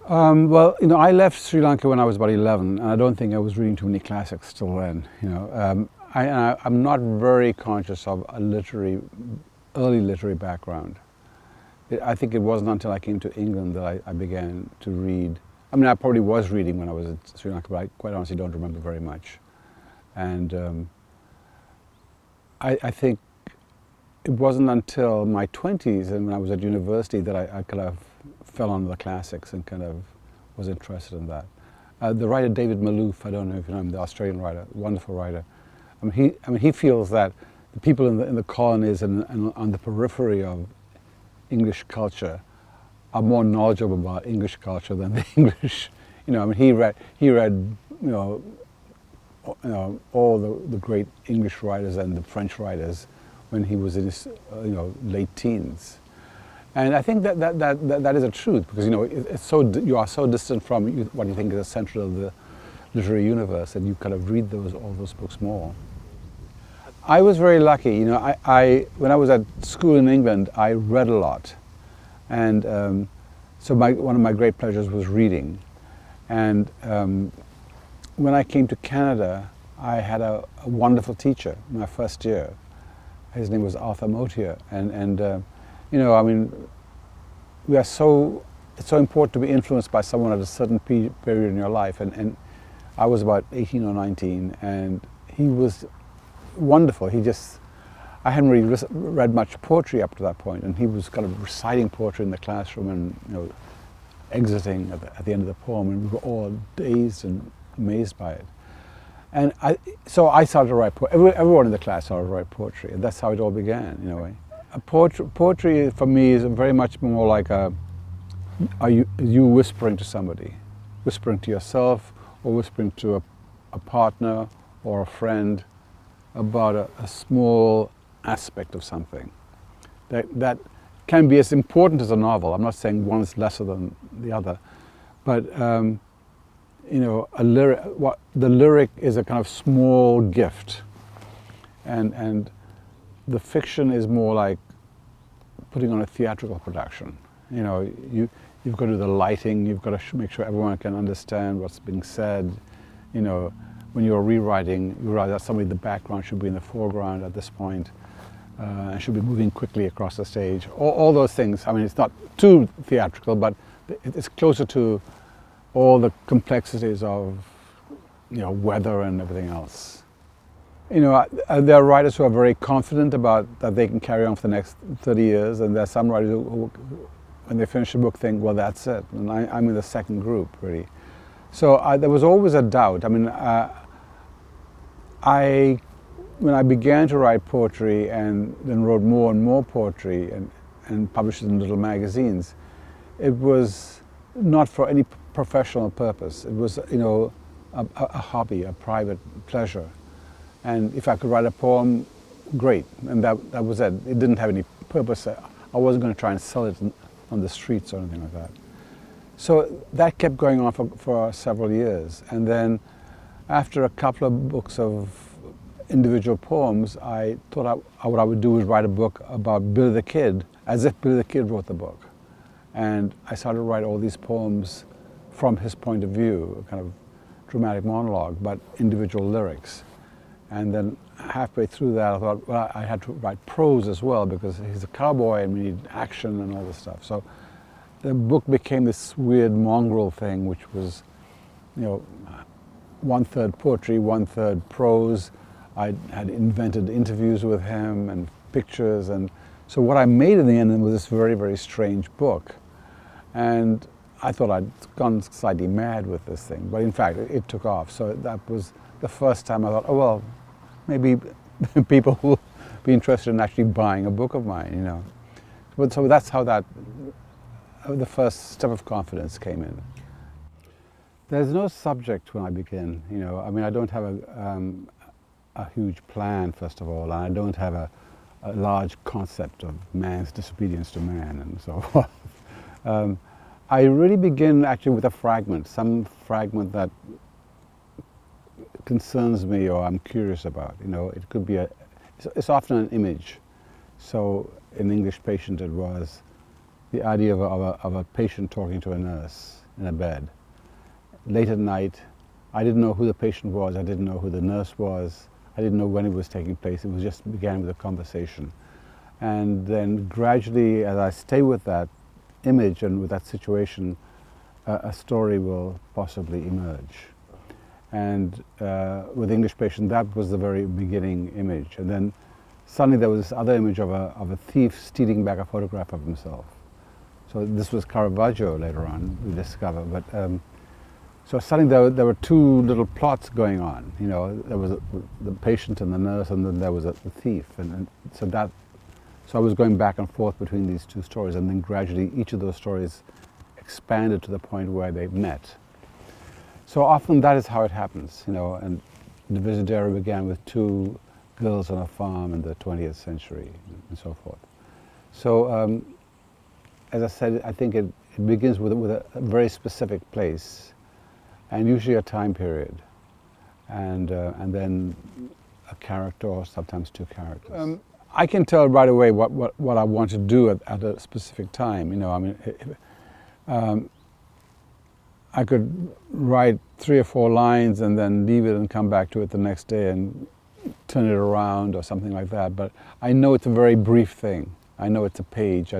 Well, I left Sri Lanka when I was about 11, and I don't think I was reading too many classics till then. I'm not very conscious of a early literary background. I think it wasn't until I came to England that I began to read. I mean, I probably was reading when I was in Sri Lanka, but I quite honestly don't remember very much. And I think it wasn't until my 20s and when I was at university that I kind of fell on the classics and kind of was interested in that. The writer David Malouf, I don't know if you know him, the Australian writer, wonderful writer. He feels that the people in the colonies and on the periphery of English culture are more knowledgeable about English culture than the English. He read all the great English writers and the French writers when he was in his late teens. And I think that is a truth, because you are so distant from what you think is the central of the literary universe, and you kind of read all those books more. I was very lucky. When I was at school in England, I read a lot, and so one of my great pleasures was reading. And when I came to Canada, I had a wonderful teacher in my first year. His name was Arthur Motier, and it's so important to be influenced by someone at a certain period in your life. And I was about 18 or 19, and he was wonderful. I hadn't really read much poetry up to that point, and he was kind of reciting poetry in the classroom and exiting at the end of the poem, and we were all dazed and amazed by it. And so I started to write poetry. Everyone in the class started to write poetry, and that's how it all began, in a way. Poetry for me is very much more like you whispering to somebody, whispering to yourself, or whispering to a partner or a friend about a small aspect of something that can be as important as a novel. I'm not saying one is lesser than the other, but the lyric is a kind of small gift, and the fiction is more like putting on a theatrical production. You've got to do the lighting, you've got to make sure everyone can understand what's being said. When you're rewriting, you realize that somebody in the background should be in the foreground at this point, and should be moving quickly across the stage. All those things. I mean, it's not too theatrical, but it's closer to all the complexities of weather and everything else. There are writers who are very confident about that they can carry on for the next 30 years, and there are some writers who when they finish a book, think, well, that's it. And I'm in the second group, really. So there was always a doubt. I mean, when I began to write poetry and then wrote more and more poetry and published it in little magazines, it was not for any professional purpose. It was, a hobby, a private pleasure. And if I could write a poem, great. And that was it. It didn't have any purpose. I wasn't going to try and sell it on the streets or anything like that. So that kept going on for several years. And then after a couple of books of individual poems, I thought what I would do was write a book about Billy the Kid, as if Billy the Kid wrote the book. And I started to write all these poems from his point of view, a kind of dramatic monologue, but individual lyrics. And then halfway through that, I thought, well, I had to write prose as well, because he's a cowboy and we need action and all this stuff. So the book became this weird mongrel thing, which was, 1/3 poetry, 1/3 prose. I had invented interviews with him and pictures, and so what I made in the end was this very, very strange book. And I thought I'd gone slightly mad with this thing, but in fact it took off. So that was the first time I thought, oh well, maybe people will be interested in actually buying a book of mine, But so that's how the first step of confidence came in. There's no subject when I begin, I mean, I don't have a huge plan, first of all, and I don't have a large concept of man's disobedience to man and so forth. I really begin actually with a fragment, some fragment that concerns me or I'm curious about. It could be it's often an image. So in English Patient it was the idea of a patient talking to a nurse. in a bed. Late at night, I didn't know who the patient was, I didn't know who the nurse was, I didn't know when it was taking place, it was just began with a conversation. And then gradually, as I stay with that image and with that situation, a story will possibly emerge. And with English Patient, that was the very beginning image. And then suddenly there was this other image of a thief stealing back a photograph of himself. So this was Caravaggio later on, we discover. But so suddenly there were two little plots going on. You know, there was the patient and the nurse, and then there was the thief. And so I was going back and forth between these two stories, and then gradually each of those stories expanded to the point where they met. So often that is how it happens, you know, and the Visitere began with two girls on a farm in the 20th century and so forth. So as I said, I think it begins with a very specific place and usually a time period, and then a character or sometimes two characters. I can tell right away what I want to do at a specific time, you know. I mean, I could write 3 or 4 lines and then leave it and come back to it the next day and turn it around or something like that. But I know it's a very brief thing. I know it's a page. I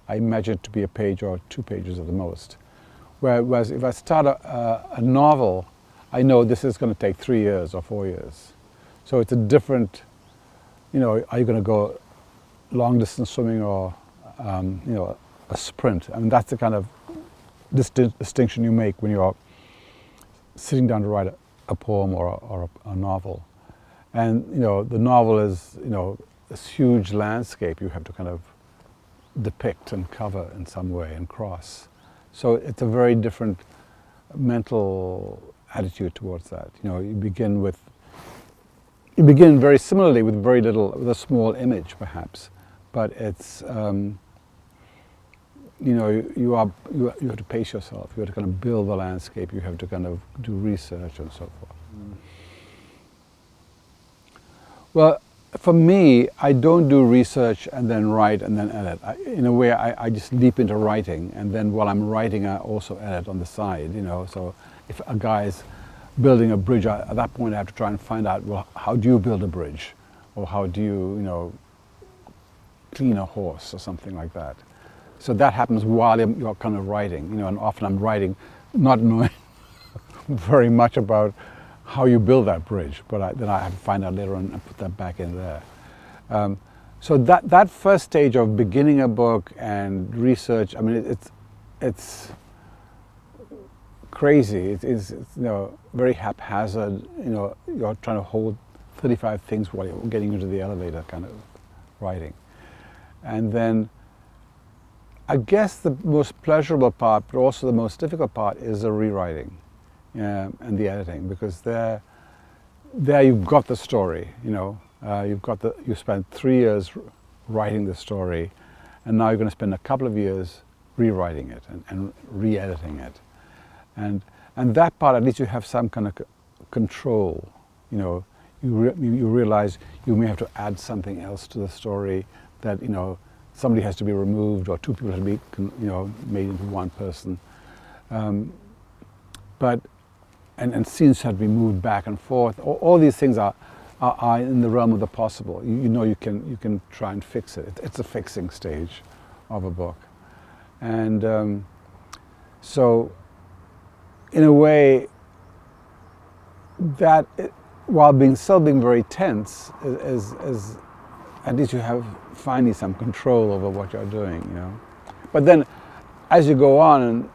imagine it to be a page or 2 pages at the most. Whereas if I start a novel, I know this is going to take 3 years or 4 years. So it's a different, you know, are you going to go long distance swimming or, you know, a sprint? I mean, that's the kind of distinction you make when you're sitting down to write a poem or a novel. And, you know, the novel is, you know, this huge landscape you have to kind of depict and cover in some way and cross. So it's a very different mental attitude towards that. You know, you begin very similarly with very little, with a small image perhaps, but it's, you know, you have to pace yourself. You have to kind of build the landscape. You have to kind of do research and so forth. Well, for me, I don't do research and then write and then edit. In a way, I just leap into writing, and then while I'm writing, I also edit on the side. You know, so if a guy's building a bridge, at that point, I have to try and find out, well, how do you build a bridge, or how do you, you know, clean a horse or something like that. So that happens while you're kind of writing, you know, and often I'm writing not knowing very much about how you build that bridge, but then I have to find out later on and put that back in there. So that first stage of beginning a book and research, I mean, it's crazy. It's you know, very haphazard. You know, you're trying to hold 35 things while you're getting into the elevator, kind of writing, and then. I guess the most pleasurable part, but also the most difficult part, is the rewriting and the editing, because there you've got the story. You know, you spent 3 years writing the story, and now you're going to spend a couple of years rewriting it and re-editing it, and that part, at least you have some kind of control. You know, you realize you may have to add something else to the story that, you know, somebody has to be removed, or 2 people have to be, you know, made into one person. But scenes have to be moved back and forth. All these things are in the realm of the possible. You know, you can try and fix it. It's a fixing stage of a book, and so in a way, that while still being very tense, is at least you have finally some control over what you're doing, you know. But then, as you go on,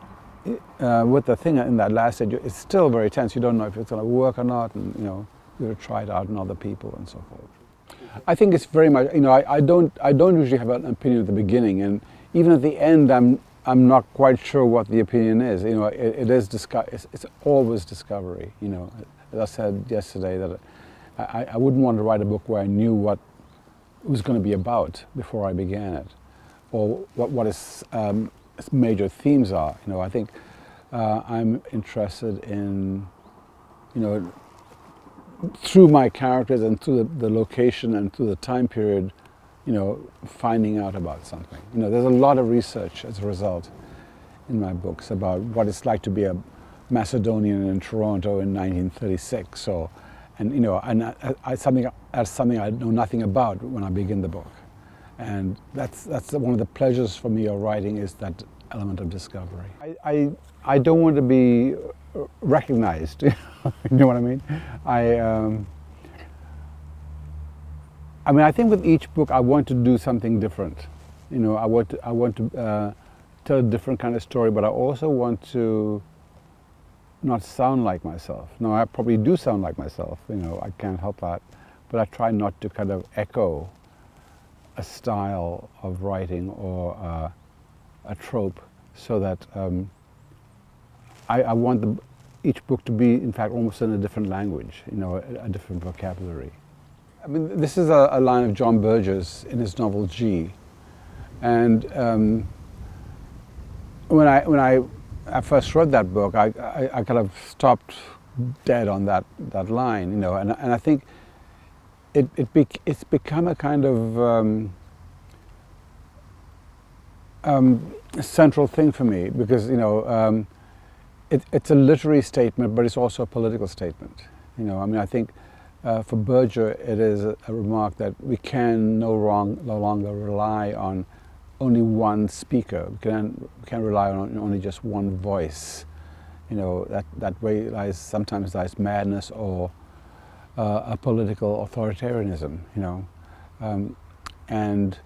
and with the thing in that last stage, it's still very tense. You don't know if it's going to work or not, and, you know, you have to try it out on other people and so forth. I think it's very much, you know, I don't usually have an opinion at the beginning, and even at the end, I'm not quite sure what the opinion is. You know, it's always discovery. You know, as I said yesterday, that I wouldn't want to write a book where I knew what it was going to be about before I began it, or what its major themes are. You know, I think I'm interested in, you know, through my characters and through the location and through the time period, you know, finding out about something. You know, there's a lot of research as a result in my books about what it's like to be a Macedonian in Toronto in 1936, that's something I know nothing about when I begin the book, and that's one of the pleasures for me of writing, is that element of discovery. I don't want to be recognized. You know what I mean? I think with each book I want to do something different. You know, I want to tell a different kind of story, but I also want to not sound like myself. No, I probably do sound like myself. You know, I can't help that, but I try not to kind of echo a style of writing or a trope, so that I want each book to be, in fact, almost in a different language, you know, a different vocabulary. I mean, this is a line of John Berger's in his novel G, and when I first read that book, I kind of stopped dead on that line, you know, and I think it's become a kind of central thing for me, because, you know, it's a literary statement, but it's also a political statement. You know, I mean, I think for Berger it is a remark that we can no longer rely on only one speaker. We can rely on only just one voice. You know, that way sometimes lies madness or a political authoritarianism. You know, and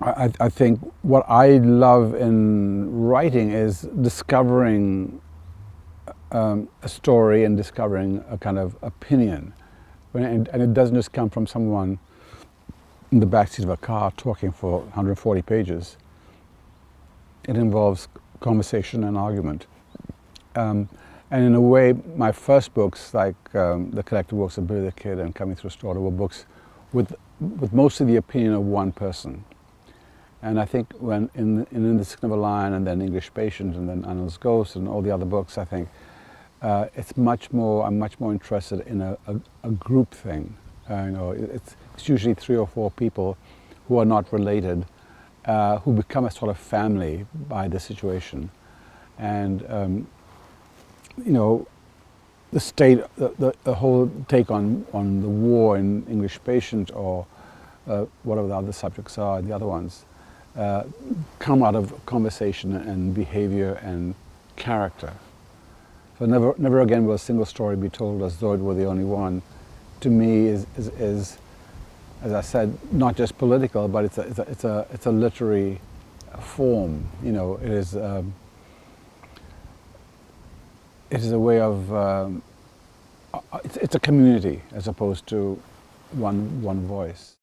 I think what I love in writing is discovering a story and discovering a kind of opinion, and it doesn't just come from someone in the backseat of a car talking for 140 pages. It involves conversation and argument. And in a way, my first books, like the collected works of Billy the Kid and Coming Through Slaughter, were books with mostly the opinion of one person. And I think when in The Sick of a Lion, and then English Patient, and then Arnold's Ghost, and all the other books, I think I'm much more interested in a group thing. You know, it's usually 3 or 4 people who are not related, who become a sort of family by the situation. And you know, the state, the whole take on the war in English Patient, or whatever the other subjects are, the other ones, come out of conversation and behavior and character. So never again will a single story be told as though it were the only one. To me, is as I said, not just political, but it's a literary form. You know, it is a way of it's a community as opposed to one voice.